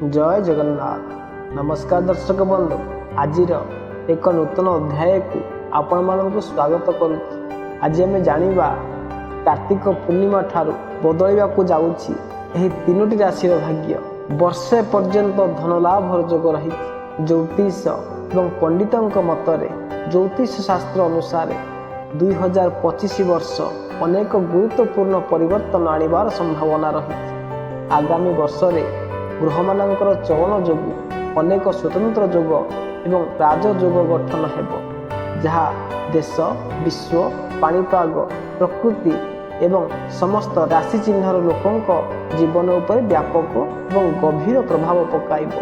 जय जगन्नाथ। नमस्कार दर्शक बंधु, आज एक नूतन अध्याय को आपण मानक स्वागत करूँ। आज आम जाना कार्तिक पूर्णिमा ठारू बदलवाक जाऊँगी यह तीनोटी राशि भाग्य। वर्षे पर्यंत धन लाभर जोग रही। ज्योतिष और पंडितों मतरे ज्योतिष शास्त्र अनुसार 2025 वर्ष अनेक गुरुत्वपूर्ण परिवर्तन आनिबार संभावना रही। आगामी वर्ष ग्रह मानकर चलन जोगु अनेक स्वतंत्र जोग एवं राजयोग गठन हेब, जहा देश विश्व पाणीपाग प्रकृति एवं समस्त राशि चिन्हर लोकों जीवन उपर व्यापक एवं गभीर प्रभाव पकाइब।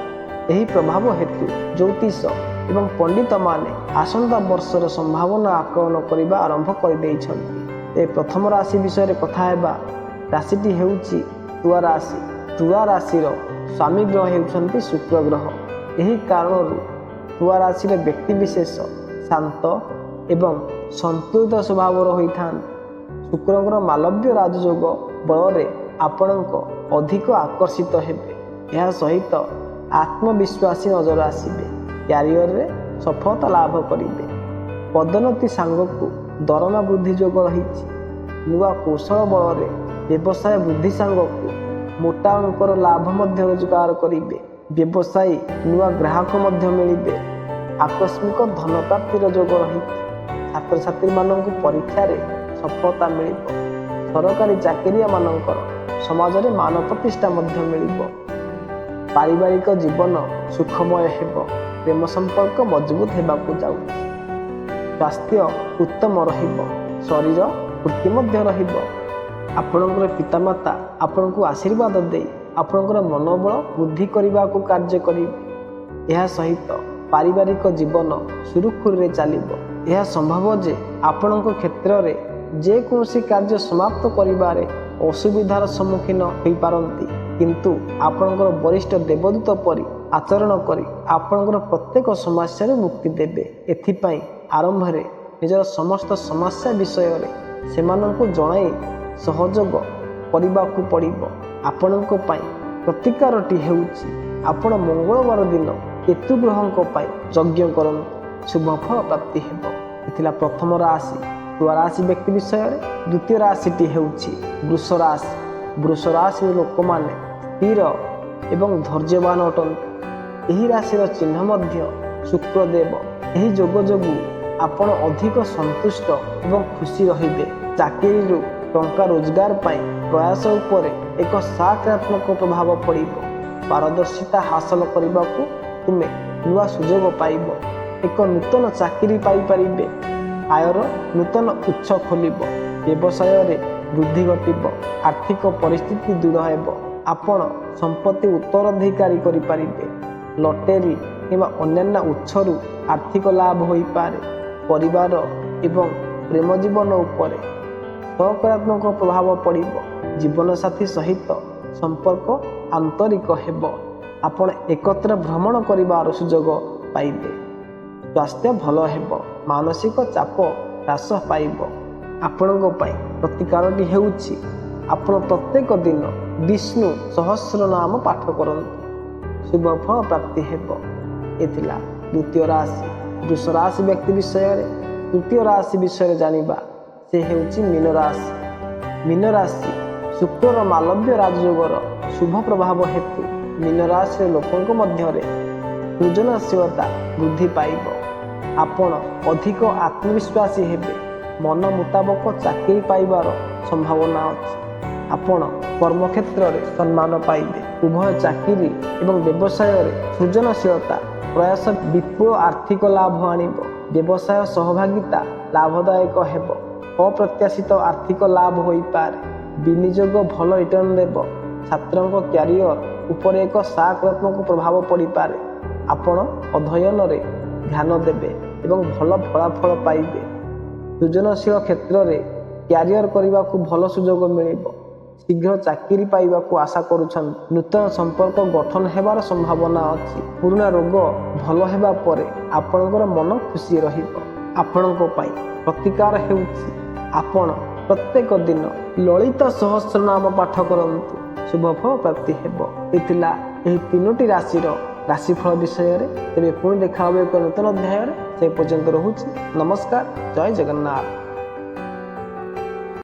यही प्रभाव हेतु ज्योतिष एवं पंडित माने आसंता वर्षर संभावना आकलन करने आरंभ कर। प्रथम राशि विषय कथा हेबा। राशिटी हेउची तुला राशि। तुला राशि स्वामी ग्रह होउछन्ति शुक्र ग्रह। यही कारण तुला राशि व्यक्ति विशेष शांत एवं संतुलित स्वभाव होता। शुक्रंकर मालव्य राजयोग बल आपण अधिक आकर्षित हेबे। यह सहित आत्मविश्वासी नजर आसबे। क्यारियर रे सफलता लाभ करिवे। पदोन्नति सांगकु दरमा वृद्धि योग रही। नुआ कौशल बल व्यवसाय वृद्धि सांगकु मोटा अंकर लाभ मध्य रोजगार करिवे। व्यवसायी नुआ ग्राहक मध्य मिलिबे। आकस्मिक धन प्राप्तिर योग रही। छात्र छात्री मानक परीक्षा रे सफलता मिलिबो। सरकारी चाकरिया मानकर समाज रे मान प्रतिष्ठा मध्य मिलिबो। पारिवारिक जीवन सुखमय हेबो। प्रेम संपर्क मजबूत हेबाकु जाउ। स्वास्थ्य उत्तम रहिबो। शरीर फूर्ति मध्य रहिबो। आपणकर पितामाता आपनको आशीर्वाद दे आपणकर मनोबल वृद्धि करने को कार्य करिवे। यह सहित पारिवारिक जीवन सुरुखुर चलिबो। यह संभव जे आपणक क्षेत्र में जेकोसी कार्य समाप्त करिबारे असुविधार सम्मुखीन होई पारंती, किंतु आपणकर वरिष्ठ देवदूत परि आचरण करी आपणकर प्रत्येक समस्या मुक्ति देबे। एथिपाई आरंभ रे निजर समस्त समस्या विषय रे सेमानंकु जणाई सहयोग करबाकू पड़िबो। आपणक पई प्रतिकारटी हेउची आपण मंगलवार दिन केतु ग्रहंक पई यज्ञ करन शुभ फल प्राप्ति हेबो। एथिला प्रथम राशि तुला राशि व्यक्ति विषय रे। द्वितीय राशिटी हेउची वृष राशि। वृष राशि लोक माने स्थिर एवं धैर्यवान अटंती। यही राशिर चिन्ह मध्य शुक्रदेव। यही जोग जोगु आपण अधिक संतुष्ट एवं खुशी रहिबे। चाकरी टंका रोजगार पाई प्रयास उपरे एक सकारात्मक प्रभाव पड़िबो। पारदर्शिता हासिल करने को तुमे नुआ सुजोग पाइबो। एक नूतन चाकरी पाई परिबे। आयर नूतन उत्स खोलिबो। व्यवसाय रे वृद्धि घटिबो। आर्थिक परिस्थिति दृढ़ हेबो। आपण संपत्ति उत्तराधिकारी करि परिबे। लटेरी किंवा अन्यान्य उत्सरू आर्थिक लाभ होई पारे। परिवार एवं प्रेम जीवन उपरे सकारात्मक प्रभाव पड़िबो। जीवन साथी सहित संपर्क आंतरिक हेबो। आपण एकत्र भ्रमण करिबार सुजोग पाइबे। स्वास्थ्य भल हेबो। मानसिक चाप ह्रास पाइबो। आपणक पई प्रतिकारटी हेउची आपण प्रत्येक दिन विष्णु सहस्र नाम पाठ करंतु शुभ फल प्राप्ति हेबो। एथिला द्वितीय राशि वृष राशि व्यक्ति विषय रे। तृतीय राशि विषय जानिबा से हेउची मीन राशि। मीन राशि शुक्र मालव्य राजयोगर शुभ प्रभाव हेतु मीन राशि लोकों मध्य सृजनशीलता वृद्धि पाइब। आपण अधिक आत्मविश्वासी हेबे। मन मुताबक चाकरी पाइबार संभावना अछि। आपण कर्मक्षेत्र में सम्मान पाइबे। उभय चाकरी एवं व्यवसाय रे सृजनशीलता प्रयास विपुल आर्थिक लाभ आनिब। व्यवसाय सहभागिता लाभदायक हेब। अप्रत्याशित आर्थिक लाभ होई पारे। विनियोग भल रिटर्न देव। छात्रों क्यारियर उपर एक सकारात्मक प्रभाव पड़ी पारे। आपण अध्ययन रे ध्यान देबे एवं भल फलाफल पाइबे। सृजनशील क्षेत्र में क्यारियर करने को भल सुजोग मिलिबो। शीघ्र चाकरी पाइबा को आशा करुछन। नूतन संपर्क गठन हेबार संभावना अछि। पुराना रोग भल हेबा परे आपणकर मन खुशी रहिबो। आपणक पई प्रतिकार हेउछि आपण प्रत्येक दिन ललित सहस्र नाम पाठ करंतु शुभ फल प्राप्ति हेबो। एथिला ଏହି ତିନୋଟି ରାଶିର ରାଶିଫଳ ବିଷୟରେ। ତେବେ ପୁଣି ଦେଖା ହେବ ଏକ ନୂତନ ଅଧ୍ୟାୟରେ। ସେ ପର୍ଯ୍ୟନ୍ତ ରହୁଛି। ନମସ୍କାର, ଜୟ ଜଗନ୍ନାଥ।